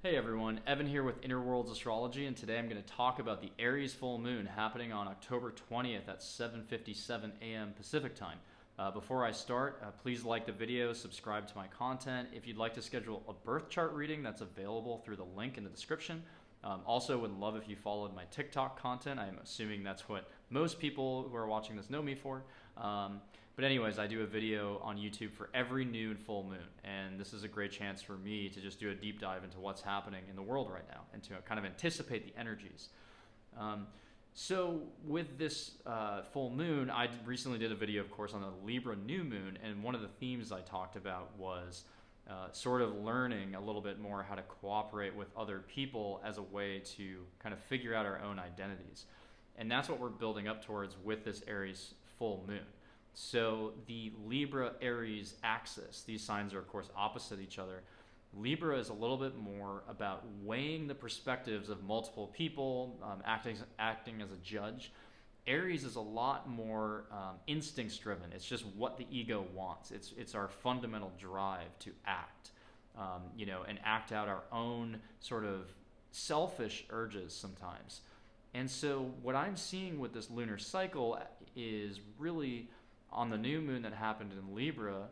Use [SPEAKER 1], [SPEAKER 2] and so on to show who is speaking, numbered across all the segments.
[SPEAKER 1] Hey everyone, Evan here with Inner Worlds Astrology, and today I'm going to talk about the Aries full moon happening on October 20th at 7:57 a.m. Pacific time. Before I start, please like the video, subscribe to my content. If you'd like to schedule a birth chart reading, that's available through the link in the description. Also, would love if you followed my TikTok content. I'm assuming that's what most people who are watching this know me for. But anyways, I do a video on YouTube for every new and full moon, and this is a great chance for me to just do a deep dive into what's happening in the world right now and to kind of anticipate the energies. So with this full moon, I recently did a video, of course, on the Libra new moon, and one of the themes I talked about was sort of learning a little bit more how to cooperate with other people as a way to kind of figure out our own identities. And that's what we're building up towards with this Aries full moon. So the Libra-Aries axis, these signs are of course opposite each other. Libra is a little bit more about weighing the perspectives of multiple people, acting as a judge. Aries is a lot more instincts driven. It's just what the ego wants. It's our fundamental drive to act, and act out our own sort of selfish urges sometimes. And so what I'm seeing with this lunar cycle is really on the new moon that happened in Libra,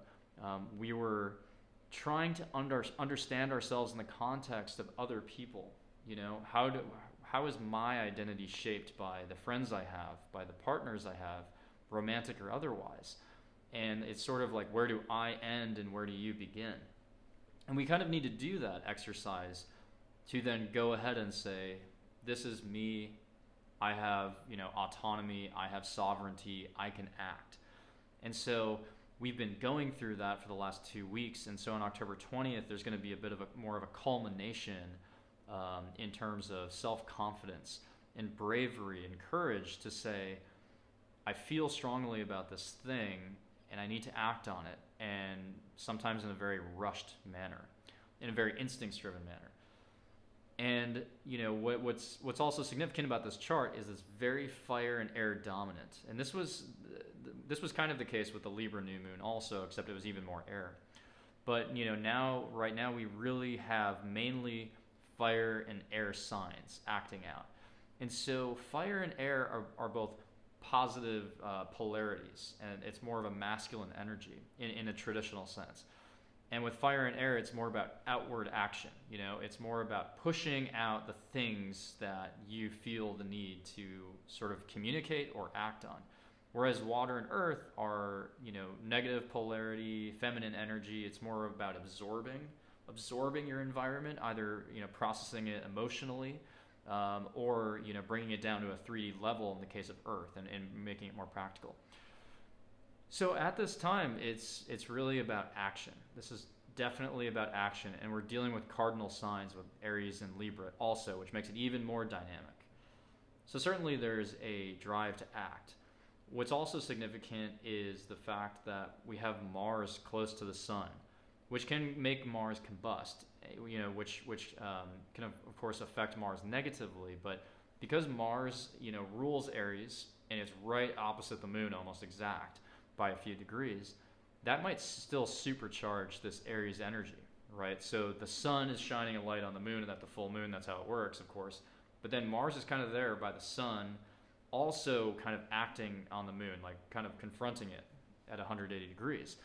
[SPEAKER 1] we were trying to understand ourselves in the context of other people. How is my identity shaped by the friends I have, by the partners I have, romantic or otherwise? And it's sort of like, where do I end and where do you begin? And we kind of need to do that exercise to then go ahead and say, this is me. I have, autonomy. I have sovereignty. I can act. And so we've been going through that for the last 2 weeks. And so on October 20th, there's going to be a bit of more of a culmination in terms of self-confidence and bravery and courage to say, I feel strongly about this thing and I need to act on it. And sometimes in a very rushed manner, in a very instincts-driven manner. And what's also significant about this chart is it's very fire and air dominant. And this was kind of the case with the Libra new moon also, except it was even more air. But right now we really have mainly fire and air signs acting out. And so fire and air are both positive polarities, and it's more of a masculine energy in a traditional sense. And with fire and air, it's more about outward action. It's more about pushing out the things that you feel the need to sort of communicate or act on. Whereas water and earth are, negative polarity, feminine energy. It's more about absorbing your environment, either, processing it emotionally, or, bringing it down to a 3D level in the case of earth and making it more practical. So at this time, it's really about action. This is definitely about action, and we're dealing with cardinal signs with Aries and Libra also, which makes it even more dynamic. So certainly there's a drive to act. What's also significant is the fact that we have Mars close to the sun, which can make Mars combust, which can of course affect Mars negatively. But because Mars, rules Aries and it's right opposite the moon, almost exact, by a few degrees, that might still supercharge this Aries energy, right? So the sun is shining a light on the moon, and at the full moon, that's how it works, of course. But then Mars is kind of there by the sun, also kind of acting on the moon, like kind of confronting it at 180 degrees.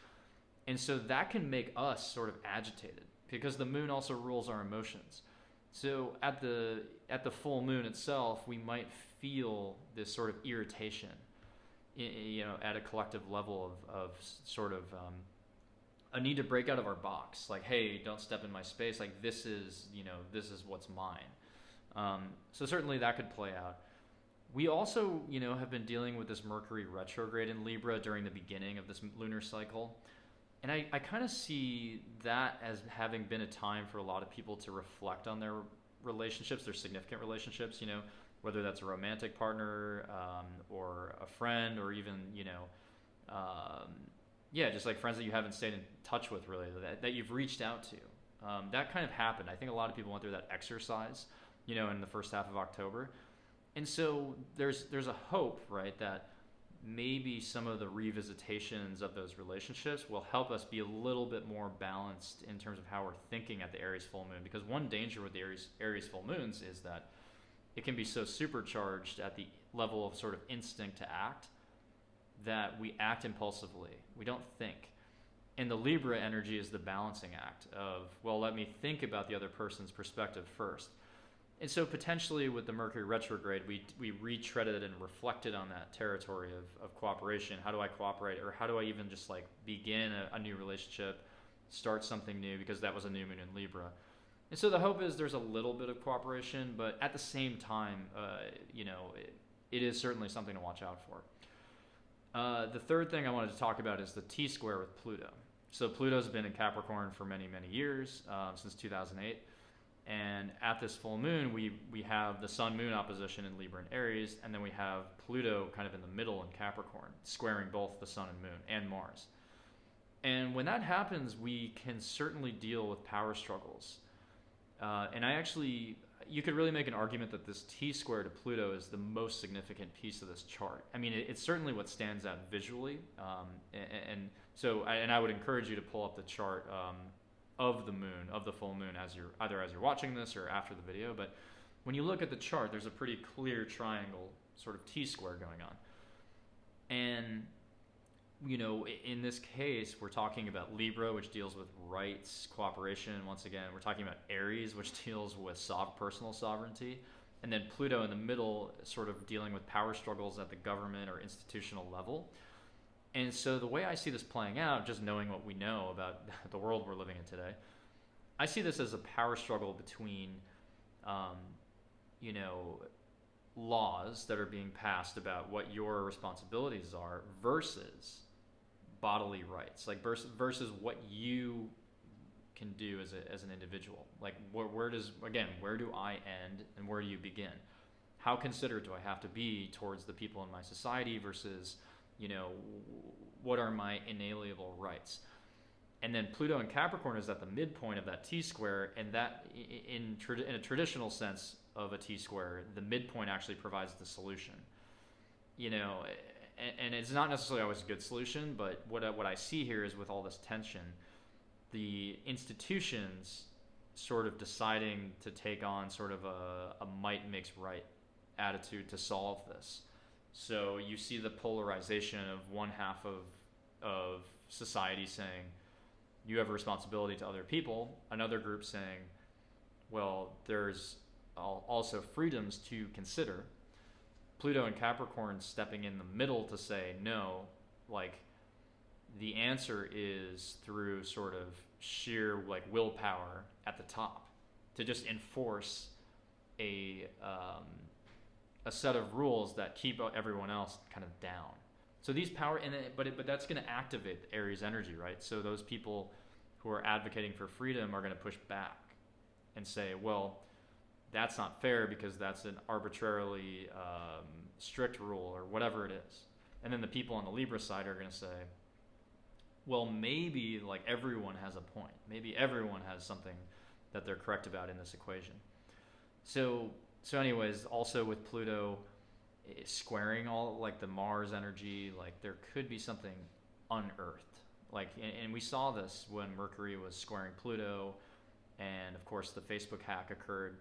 [SPEAKER 1] And so that can make us sort of agitated because the moon also rules our emotions. So at the full moon itself, we might feel this sort of irritation, at a collective level of sort of a need to break out of our box. Like, hey, don't step in my space. Like, this is what's mine. So certainly that could play out. We also, have been dealing with this Mercury retrograde in Libra during the beginning of this lunar cycle. And I kind of see that as having been a time for a lot of people to reflect on their relationships, their significant relationships, whether that's a romantic partner, or a friend, or even, just like friends that you haven't stayed in touch with really, that you've reached out to. That kind of happened. I think a lot of people went through that exercise, in the first half of October. And so there's a hope, right, that maybe some of the revisitations of those relationships will help us be a little bit more balanced in terms of how we're thinking at the Aries full moon. Because one danger with the Aries full moons is that it can be so supercharged at the level of sort of instinct to act that we act impulsively. We don't think. And the Libra energy is the balancing act of, well, let me think about the other person's perspective first. And so potentially with the Mercury retrograde, we retreaded and reflected on that territory of cooperation. How do I cooperate? Or how do I even just like begin a new relationship, start something new, because that was a new moon in Libra. And so the hope is there's a little bit of cooperation, but at the same time, it is certainly something to watch out for. The third thing I wanted to talk about is the T-square with Pluto. So Pluto's been in Capricorn for many, many years, since 2008. And at this full moon, we have the Sun-Moon opposition in Libra and Aries, and then we have Pluto kind of in the middle in Capricorn, squaring both the Sun and Moon and Mars. And when that happens, we can certainly deal with power struggles. You could really make an argument that this T-square to Pluto is the most significant piece of this chart. I mean, it's certainly what stands out visually. I would encourage you to pull up the chart of the moon, of the full moon, as you're watching this or after the video. But when you look at the chart, there's a pretty clear triangle, sort of T-square going on. And in this case, we're talking about Libra, which deals with rights, cooperation. Once again, we're talking about Aries, which deals with personal sovereignty. And then Pluto in the middle, sort of dealing with power struggles at the government or institutional level. And so the way I see this playing out, just knowing what we know about the world we're living in today, I see this as a power struggle between, laws that are being passed about what your responsibilities are versus bodily rights, like versus what you can do as an individual. Like where do I end and where do you begin? How considerate do I have to be towards the people in my society versus, what are my inalienable rights? And then Pluto in Capricorn is at the midpoint of that T-square, and that in a traditional sense of a T-square, the midpoint actually provides the solution. And it's not necessarily always a good solution, but what I see here is with all this tension, the institutions sort of deciding to take on sort of a might makes right attitude to solve this. So you see the polarization of one half of society saying, you have a responsibility to other people. Another group saying, well, there's also freedoms to consider. Pluto and Capricorn stepping in the middle to say, no, like the answer is through sort of sheer like willpower at the top to just enforce a set of rules that keep everyone else kind of down. So these power, but that's going to activate the Aries energy, right? So those people who are advocating for freedom are going to push back and say, well, that's not fair because that's an arbitrarily strict rule or whatever it is. And then the people on the Libra side are going to say, well, maybe like everyone has a point. Maybe everyone has something that they're correct about in this equation. So anyways, also with Pluto squaring all like the Mars energy, like there could be something unearthed. Like, and we saw this when Mercury was squaring Pluto, and of course the Facebook hack occurred.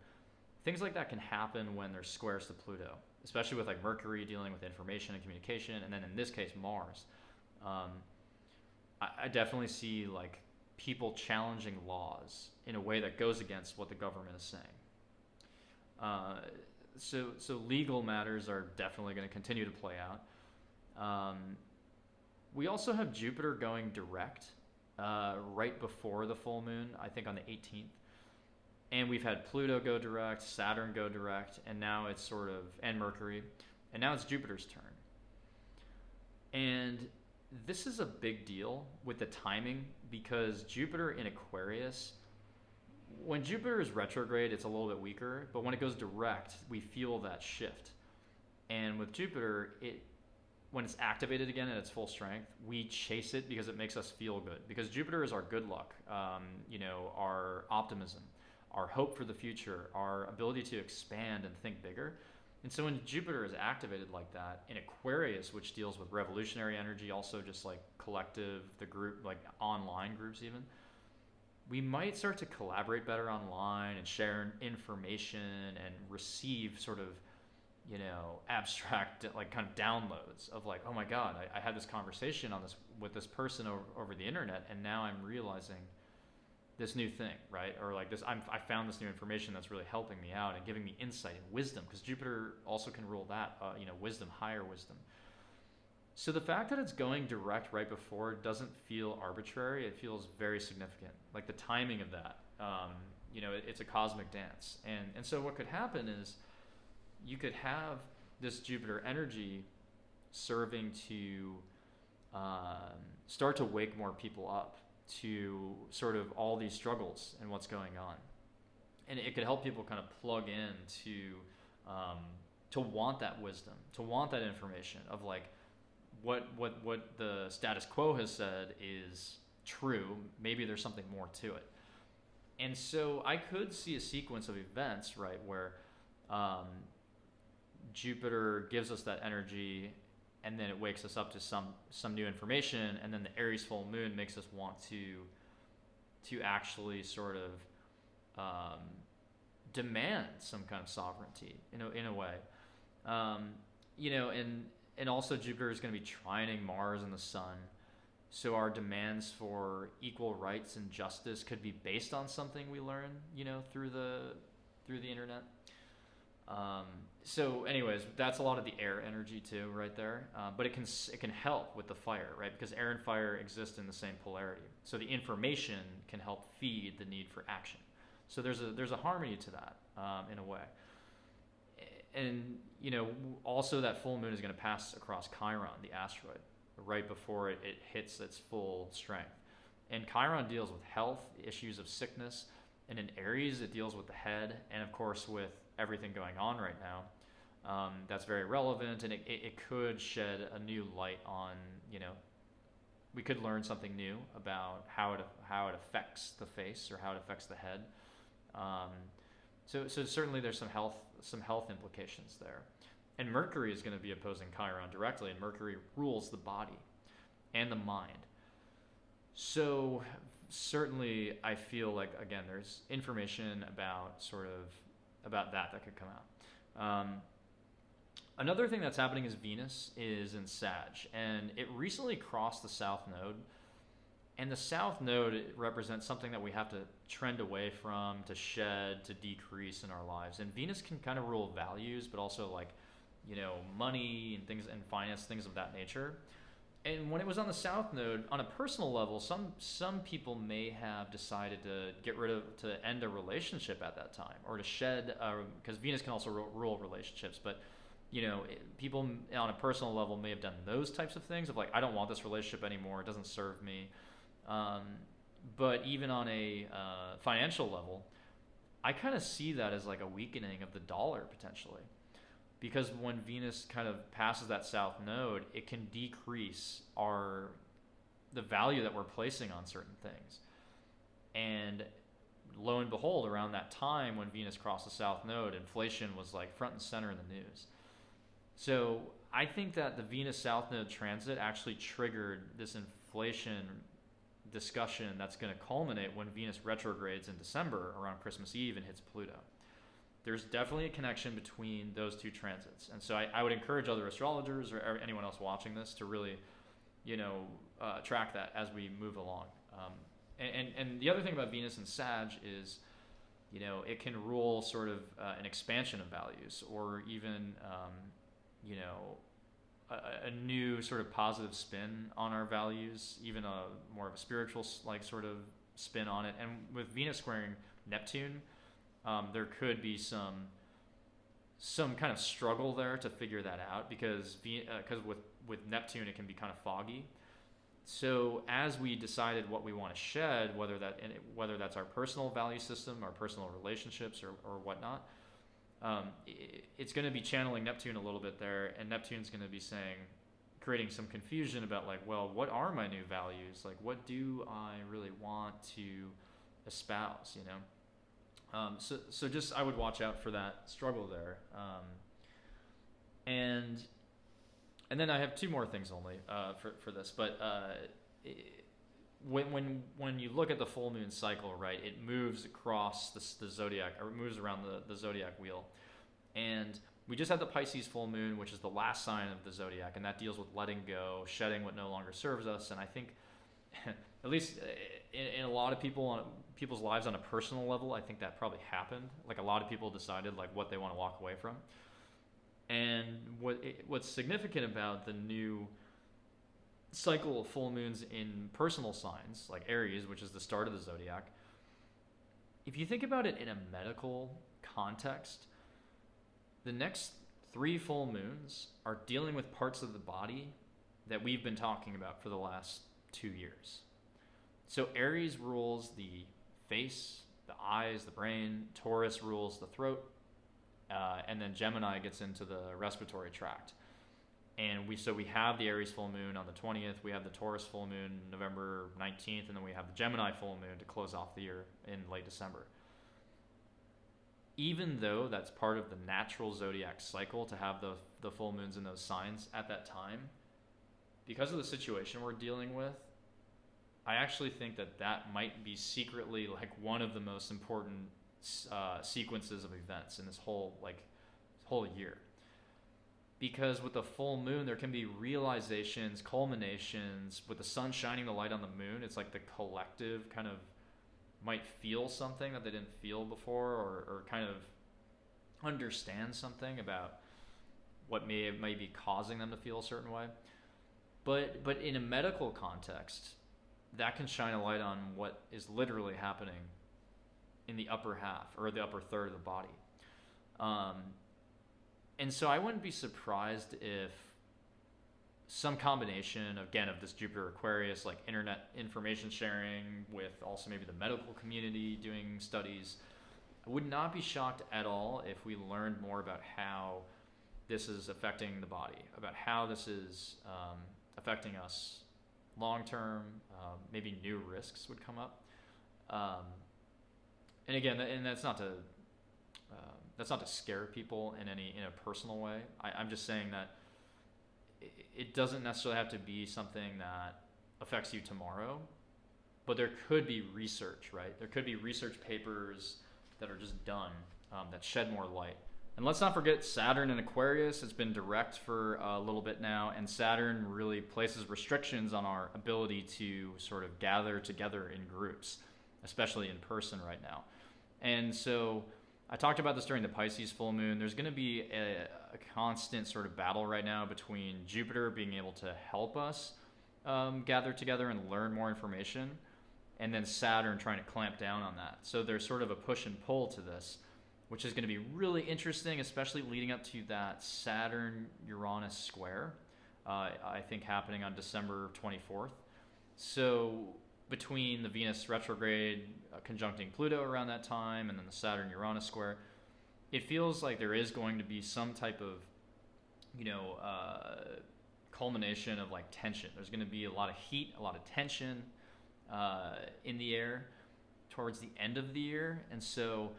[SPEAKER 1] Things like that can happen when there's squares to Pluto, especially with like Mercury dealing with information and communication, and then in this case Mars. I definitely see like people challenging laws in a way that goes against what the government is saying. So legal matters are definitely going to continue to play out. We also have Jupiter going direct right before the full moon, I think on the 18th. And we've had Pluto go direct, Saturn go direct, and now it's and Mercury, and now it's Jupiter's turn. And this is a big deal with the timing because Jupiter in Aquarius, when Jupiter is retrograde, it's a little bit weaker, but when it goes direct, we feel that shift. And with Jupiter, when it's activated again at its full strength, we chase it because it makes us feel good. Because Jupiter is our good luck, our optimism, our hope for the future, our ability to expand and think bigger. And so when Jupiter is activated like that in Aquarius, which deals with revolutionary energy, also just like collective, the group, like online groups even, we might start to collaborate better online and share information and receive sort of, you know, abstract, like kind of downloads of like, oh my God, I had this conversation on this with this person over the internet, and now I'm realizing this new thing, right? Or like this, I found this new information that's really helping me out and giving me insight and wisdom, because Jupiter also can rule that, you know, wisdom, higher wisdom. So the fact that it's going direct right before doesn't feel arbitrary. It feels very significant. Like the timing of that, you know, it's a cosmic dance. And so what could happen is you could have this Jupiter energy serving to start to wake more people up to sort of all these struggles and what's going on. And it could help people kind of plug in to want that wisdom, to want that information of like what the status quo has said is true. Maybe there's something more to it. And so I could see a sequence of events, right, where Jupiter gives us that energy, and then it wakes us up to some new information, and then the Aries full moon makes us want to actually sort of demand some kind of sovereignty in a way, you know, and also Jupiter is going to be trining Mars and the Sun, so our demands for equal rights and justice could be based on something we learn, you know, through the internet. So anyways, that's a lot of the air energy too, right there. But it can help with the fire, right? Because air and fire exist in the same polarity. So the information can help feed the need for action. So there's a harmony to that, in a way. And, you know, also that full moon is going to pass across Chiron, the asteroid, right before it hits its full strength. And Chiron deals with health, issues of sickness, and in Aries it deals with the head, and of course with everything going on right now, that's very relevant, and it could shed a new light on, you know, we could learn something new about how it affects the face or how it affects the head. So certainly there's some health implications there. And Mercury is going to be opposing Chiron directly, and Mercury rules the body and the mind. So certainly I feel like, again, there's information about that could come out. Another thing that's happening is Venus is in Sag, and it recently crossed the South Node. And the South Node represents something that we have to trend away from, to shed, to decrease in our lives. And Venus can kind of rule values, but also like, you know, money and things, and finance, things of that nature. And when it was on the South Node, on a personal level, some people may have decided to end a relationship at that time, or to shed, because Venus can also rule relationships. But, you know, people on a personal level may have done those types of things of like, I don't want this relationship anymore, it doesn't serve me. But even on a financial level, I kind of see that as like a weakening of the dollar potentially. Because when Venus kind of passes that South Node, it can decrease the value that we're placing on certain things. And lo and behold, around that time when Venus crossed the South Node, inflation was like front and center in the news. So I think that the Venus South Node transit actually triggered this inflation discussion that's going to culminate when Venus retrogrades in December around Christmas Eve and hits Pluto. There's definitely a connection between those two transits. And so I would encourage other astrologers or anyone else watching this to really, you know, track that as we move along. And the other thing about Venus and Sag is, you know, it can rule sort of an expansion of values, or even, you know, a new sort of positive spin on our values, even a more of a spiritual like sort of spin on it. And with Venus squaring Neptune, there could be some kind of struggle there to figure that out, because with Neptune it can be kind of foggy. So as we decided what we want to shed, whether that's our personal value system, our personal relationships, or whatnot, it's going to be channeling Neptune a little bit there, and Neptune's going to be creating some confusion about like, well, what are my new values? Like, what do I really want to espouse? You know. So just I would watch out for that struggle there. And then I have two more things only for this, but when you look at the full moon cycle, right, it moves across the zodiac, or it moves around the zodiac wheel. And we just had the Pisces full moon, which is the last sign of the zodiac, and that deals with letting go, shedding what no longer serves us. And I think, at least in a lot of people's lives on a personal level, I think that probably happened. Like, a lot of people decided like what they want to walk away from. And what's significant about the new cycle of full moons in personal signs like Aries, which is the start of the zodiac, if you think about it in a medical context, the next 3 full moons are dealing with parts of the body that we've been talking about for the last 2 years. So Aries rules the face, the eyes, the brain. Taurus rules the throat, and then Gemini gets into the respiratory tract. And we have the Aries full moon on the 20th, we have the Taurus full moon November 19th, and then we have the Gemini full moon to close off the year in late December. Even though that's part of the natural zodiac cycle to have the full moons in those signs at that time, because of the situation we're dealing with, I actually think that might be secretly like one of the most important sequences of events in this whole year. Because with the full moon, there can be realizations, culminations. With the sun shining the light on the moon, it's like the collective kind of might feel something that they didn't feel before, or kind of understand something about what may be causing them to feel a certain way. But in a medical context, that can shine a light on what is literally happening in the upper half or the upper third of the body. And so I wouldn't be surprised if some combination, again, of this Jupiter Aquarius, like internet information sharing with also maybe the medical community doing studies, I would not be shocked at all if we learned more about how this is affecting the body, about how this is affecting us long term. Maybe new risks would come up. And again, that's not to scare people in a personal way. I'm just saying that it doesn't necessarily have to be something that affects you tomorrow, but there could be research, right? There could be research papers that are just done that shed more light. And let's not forget Saturn and Aquarius. It's been direct for a little bit now, and Saturn really places restrictions on our ability to sort of gather together in groups, especially in person right now. And so I talked about this during the Pisces full moon. There's going to be a constant sort of battle right now between Jupiter being able to help us gather together and learn more information, and then Saturn trying to clamp down on that. So there's sort of a push and pull to this, which is going to be really interesting, especially leading up to that Saturn-Uranus square, I think happening on December 24th. So between the Venus retrograde conjuncting Pluto around that time and then the Saturn-Uranus square, it feels like there is going to be some type of, culmination of like tension. There's going to be a lot of heat, a lot of tension in the air towards the end of the year. And so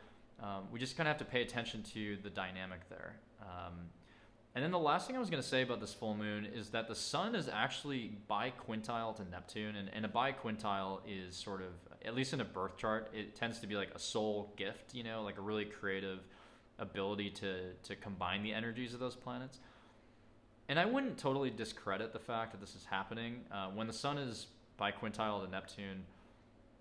[SPEAKER 1] we just kind of have to pay attention to the dynamic there. And then the last thing I was going to say about this full moon is that the sun is actually biquintile to Neptune, and a biquintile is sort of, at least in a birth chart, it tends to be like a soul gift, like a really creative ability to combine the energies of those planets. And I wouldn't totally discredit the fact that this is happening. When the sun is biquintile to Neptune,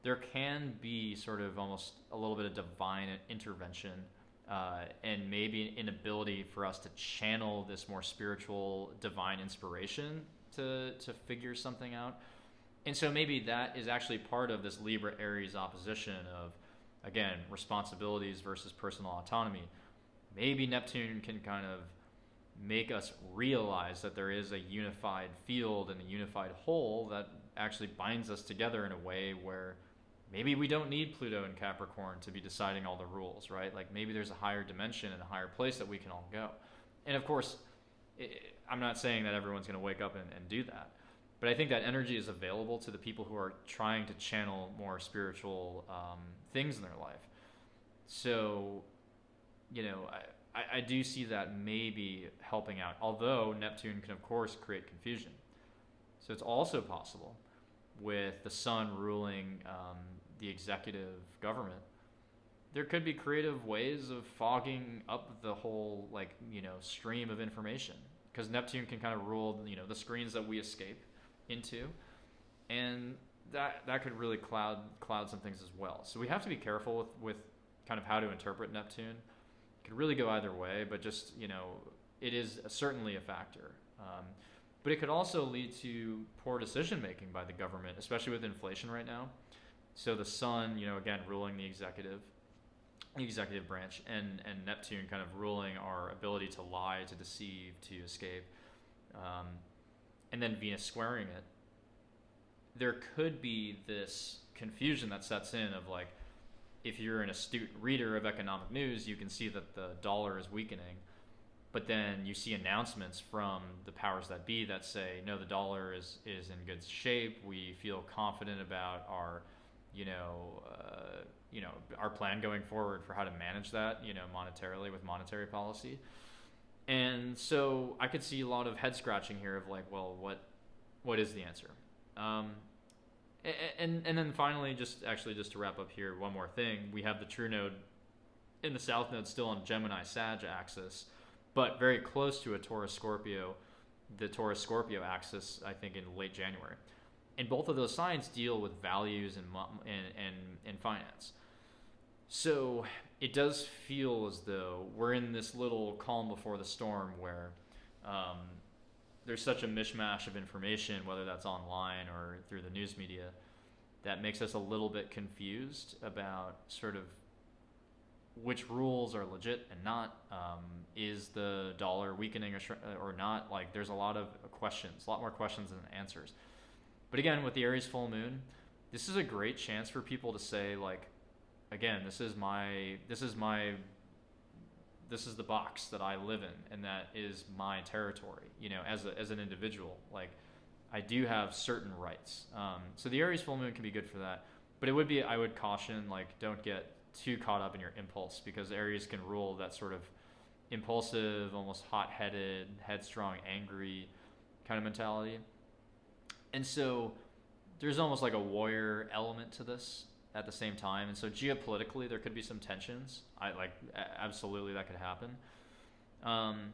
[SPEAKER 1] there can be sort of almost a little bit of divine intervention, and maybe an ability for us to channel this more spiritual divine inspiration to figure something out. And so maybe that is actually part of this Libra Aries opposition of, again, responsibilities versus personal autonomy. Maybe Neptune can kind of make us realize that there is a unified field and a unified whole that actually binds us together in a way where maybe we don't need Pluto and Capricorn to be deciding all the rules, right? Like maybe there's a higher dimension and a higher place that we can all go. And of course, I'm not saying that everyone's going to wake up and do that, but I think that energy is available to the people who are trying to channel more spiritual things in their life. So, I do see that maybe helping out, although Neptune can, of course, create confusion. So it's also possible with the sun ruling the executive government. There could be creative ways of fogging up the whole, stream of information, because Neptune can kind of rule, the screens that we escape into, and that could really cloud some things as well. So we have to be careful with kind of how to interpret Neptune. It could really go either way, but just, it is certainly a factor. But it could also lead to poor decision making by the government, especially with inflation right now. So the sun, again, ruling the executive branch, and Neptune kind of ruling our ability to lie, to deceive, to escape, and then Venus squaring it. There could be this confusion that sets in of like, if you're an astute reader of economic news, you can see that the dollar is weakening, but then you see announcements from the powers that be that say, no, the dollar is in good shape. We feel confident about our, our plan going forward for how to manage that, monetarily, with monetary policy. And so I could see a lot of head scratching here of like, well, what is the answer? And then finally, just to wrap up here, one more thing. We have the true node in the south node still on Gemini-Sag axis, but very close to a Taurus-Scorpio, the Taurus-Scorpio axis, I think in late January. And both of those signs deal with values and finance. So it does feel as though we're in this little calm before the storm where there's such a mishmash of information, whether that's online or through the news media, that makes us a little bit confused about sort of which rules are legit and not. Is the dollar weakening or not? Like, there's a lot of questions, a lot more questions than answers. But again, with the Aries full moon, this is a great chance for people to say, like, again, this is the box that I live in, and that is my territory, as an individual. Like, I do have certain rights. So the Aries full moon can be good for that. But I would caution, like, don't get too caught up in your impulse, because Aries can rule that sort of impulsive, almost hot-headed, headstrong, angry kind of mentality. And so there's almost like a warrior element to this at the same time. And so geopolitically, there could be some tensions. Absolutely that could happen. And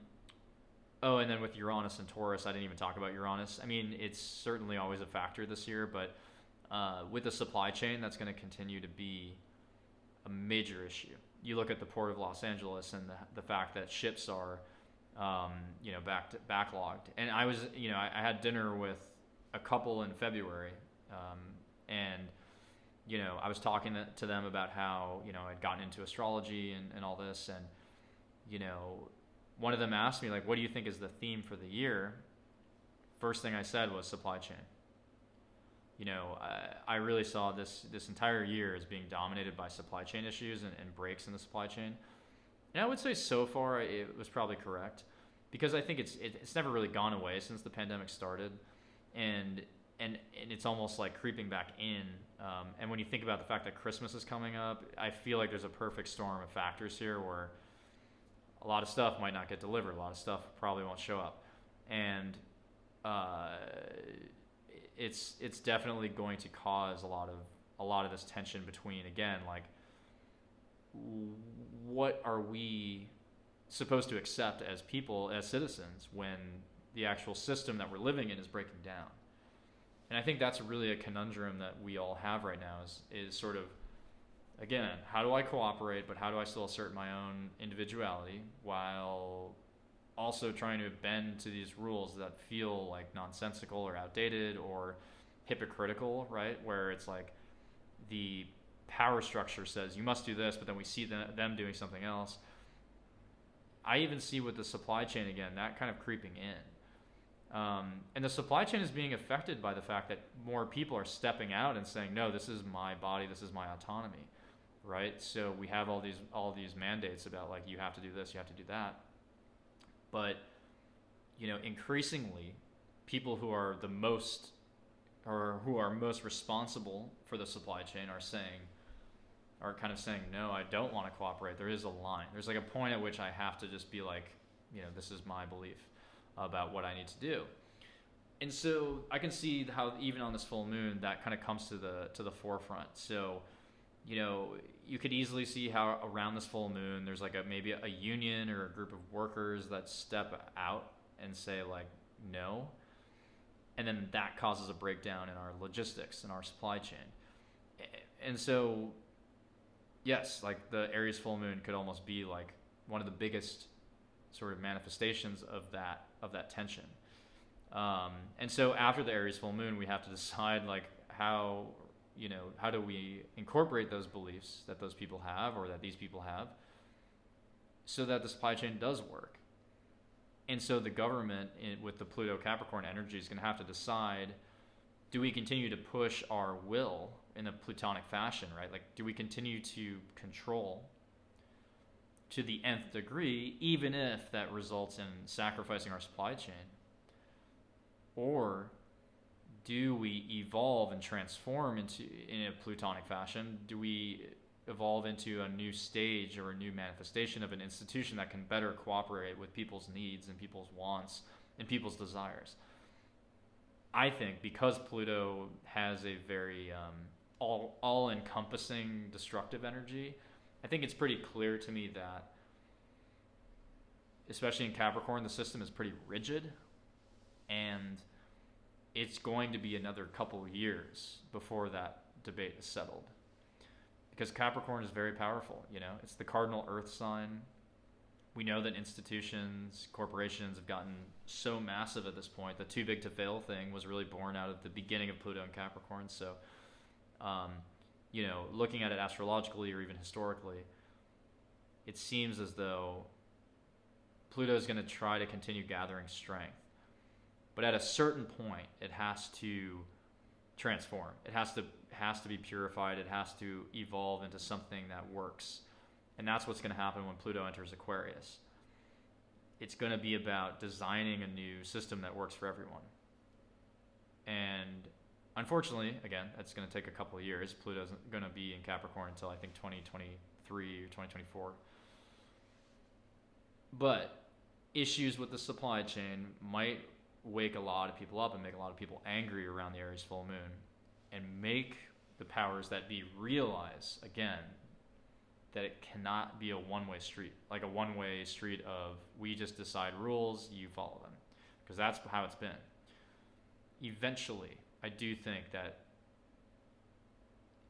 [SPEAKER 1] then with Uranus and Taurus, I didn't even talk about Uranus. I mean, it's certainly always a factor this year, but with the supply chain, that's going to continue to be a major issue. You look at the port of Los Angeles and the fact that ships are, backlogged. And I was, I had dinner with a couple in February, and I was talking to them about how, I'd gotten into astrology and all this, and, one of them asked me, like, what do you think is the theme for the year? First thing I said was supply chain. I really saw this entire year as being dominated by supply chain issues and breaks in the supply chain. And I would say so far it was probably correct, because I think it's never really gone away since the pandemic started, and it's almost like creeping back in. And when you think about the fact that Christmas is coming up, I feel like there's a perfect storm of factors here where a lot of stuff might not get delivered. A lot of stuff probably won't show up. And it's definitely going to cause a lot of this tension between, again, like, what are we supposed to accept as people, as citizens, when the actual system that we're living in is breaking down? And I think that's really a conundrum that we all have right now, is sort of, again, how do I cooperate, but how do I still assert my own individuality while also trying to bend to these rules that feel like nonsensical or outdated or hypocritical, right? Where it's like the power structure says you must do this, but then we see them doing something else. I even see with the supply chain, again, that kind of creeping in. And the supply chain is being affected by the fact that more people are stepping out and saying, no, this is my body, this is my autonomy, right? So we have all these mandates about, like, you have to do this, you have to do that. But, increasingly, people who are most responsible for the supply chain are saying, are kind of saying, no, I don't want to cooperate, there is a line. There's like a point at which I have to just be like, this is my belief about what I need to do. And so I can see how even on this full moon, that kind of comes to the forefront. So, you could easily see how around this full moon, there's like maybe a union or a group of workers that step out and say like, no. And then that causes a breakdown in our logistics and our supply chain. And so, yes, like the Aries full moon could almost be like one of the biggest sort of manifestations of that tension. And so after the Aries full moon, we have to decide like how do we incorporate those beliefs that those people have or that these people have so that the supply chain does work. And so the government with the Pluto Capricorn energy is going to have to decide, do we continue to push our will in a Plutonic fashion, right? Like, do we continue to control to the nth degree, even if that results in sacrificing our supply chain? Or do we evolve and transform in a Plutonic fashion? Do we evolve into a new stage or a new manifestation of an institution that can better cooperate with people's needs and people's wants and people's desires? I think because Pluto has a very all-encompassing destructive energy, I think it's pretty clear to me that, especially in Capricorn, the system is pretty rigid, and it's going to be another couple years before that debate is settled. Because Capricorn is very powerful, it's the cardinal earth sign. We know that institutions, corporations have gotten so massive at this point. The too big to fail thing was really born out of the beginning of Pluto and Capricorn. So, looking at it astrologically or even historically, it seems as though Pluto is going to try to continue gathering strength. But at a certain point, it has to transform. It has to be purified. It has to evolve into something that works. And that's what's going to happen when Pluto enters Aquarius. It's going to be about designing a new system that works for everyone. And unfortunately, again, it's going to take a couple of years. Pluto isn't going to be in Capricorn until I think 2023 or 2024. But issues with the supply chain might wake a lot of people up and make a lot of people angry around the Aries full moon, and make the powers that be realize again that it cannot be a one-way street, like a one-way street of we just decide rules, you follow them, because that's how it's been. Eventually, I do think that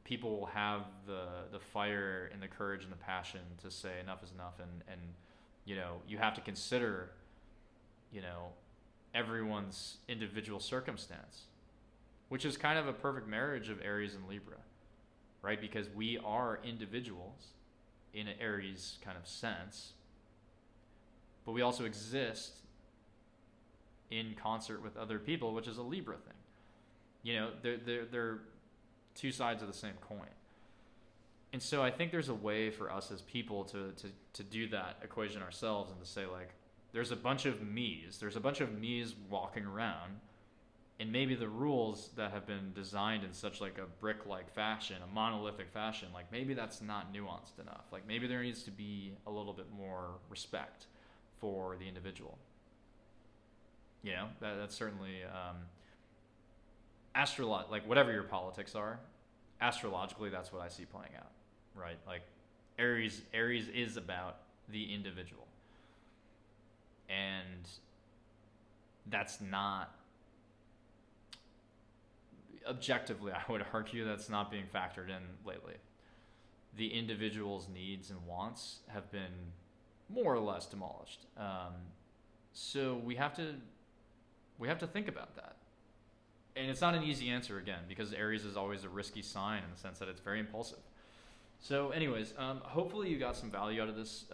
[SPEAKER 1] people will have the fire and the courage and the passion to say enough is enough, and you have to consider everyone's individual circumstance, which is kind of a perfect marriage of Aries and Libra, right? Because we are individuals in an Aries kind of sense, but we also exist in concert with other people, which is a Libra thing. They're two sides of the same coin. And so I think there's a way for us as people to do that equation ourselves, and to say like, there's a bunch of me's walking around, and maybe the rules that have been designed in such like a brick-like fashion, a monolithic fashion, like maybe that's not nuanced enough. Like maybe there needs to be a little bit more respect for the individual. That's certainly like whatever your politics are, astrologically, that's what I see playing out, right? Like Aries is about the individual, and that's not, objectively, I would argue that's not being factored in lately. The individual's needs and wants have been more or less demolished. So we have to think about that. And it's not an easy answer, again, because Aries is always a risky sign in the sense that it's very impulsive. So anyways, hopefully you got some value out of this,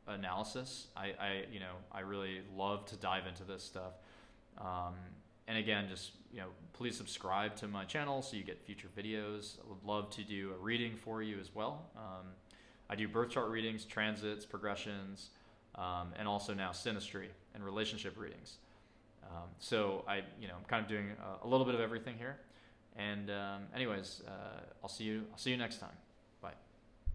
[SPEAKER 1] analysis. I really love to dive into this stuff. And again, just, please subscribe to my channel so you get future videos. I would love to do a reading for you as well. I do birth chart readings, transits, progressions, and also now synastry and relationship readings. So I'm kind of doing a little bit of everything here. And anyways, I'll see you next time.